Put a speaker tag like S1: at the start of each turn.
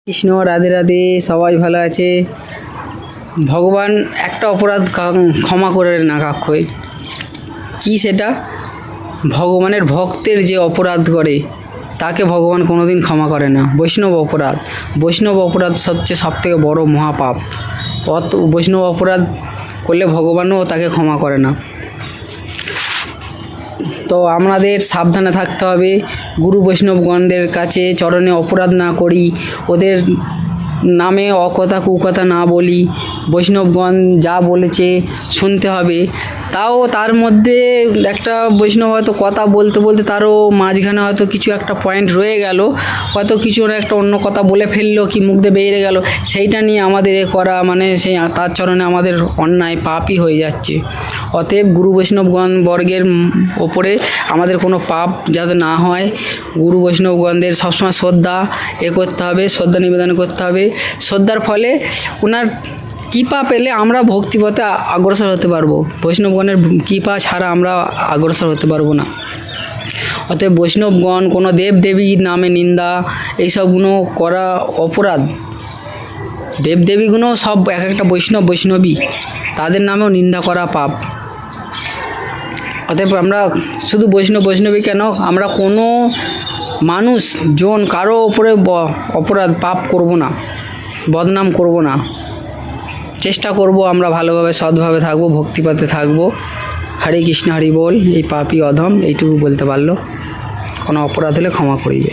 S1: কৃষ্ণ, রাধে রাধে। সবাই ভালো আছে? ভগবান একটা অপরাধ ক্ষমা করে না কাক্ষই। কি সেটা? ভগবানের ভক্তের যে অপরাধ করে তাকে ভগবান কোনোদিন ক্ষমা করে না। বৈষ্ণব অপরাধ হচ্ছে সবথেকে বড় মহাপাপ। বৈষ্ণব অপরাধ করলে ভগবানও তাকে ক্ষমা করে না। তো আমাদের সাবধানে থাকতে হবে, গুরু বৈষ্ণবগণদের কাছে চরণে অপরাধ না করি, ওদের নামে অকথা কুকথা না বলি। বৈষ্ণবগণ যা বলেছে শুনতে হবে। তাও তার মধ্যে একটা বৈষ্ণব হয়তো কথা বলতে বলতে তারও মাঝখানে হয়তো কিছু একটা পয়েন্ট রয়ে গেল, হয়তো কিছু একটা অন্য কথা বলে ফেললো, কি মুখ দিয়ে বেরিয়ে গেল, সেইটা নিয়ে আমাদের করা মানে সেই তার চরণে আমাদের অন্যায় পাপই হয়ে যাচ্ছে। অতএব গুরু বৈষ্ণবগণ বর্গের ওপরে আমাদের কোনো পাপ যাতে না হয়, গুরু বৈষ্ণবগণদের সবসময় শ্রদ্ধা করতে হবে, শ্রদ্ধা নিবেদন করতে হবে। শ্রদ্ধার ফলে ওনার কৃপা পেলে আমরা ভক্তিপথে অগ্রসর হতে পারবো। বৈষ্ণবগণের কৃপা ছাড়া আমরা অগ্রসর হতে পারবো না। অতএব বৈষ্ণবগণ কোনো দেবদেবীর নামে নিন্দা এইসবগুলো করা অপরাধ। দেবদেবীগুলো সব এক একটা বৈষ্ণবী, তাদের নামেও নিন্দা করা পাপ। অতএব আমরা শুধু বৈষ্ণবী কেন, আমরা কোনো মানুষজন কারো ওপরে অপরাধ পাপ করব না, বদনাম করব না। চেষ্টা করব আমরা ভালোভাবে সৎভাবে থাকবো, ভক্তিপথে থাকবো। হরে কৃষ্ণ, হরি বল। এই পাপী অধম এইটুকু বলতে পারলো। কোনো অপরাধ হলে ক্ষমা করিবে।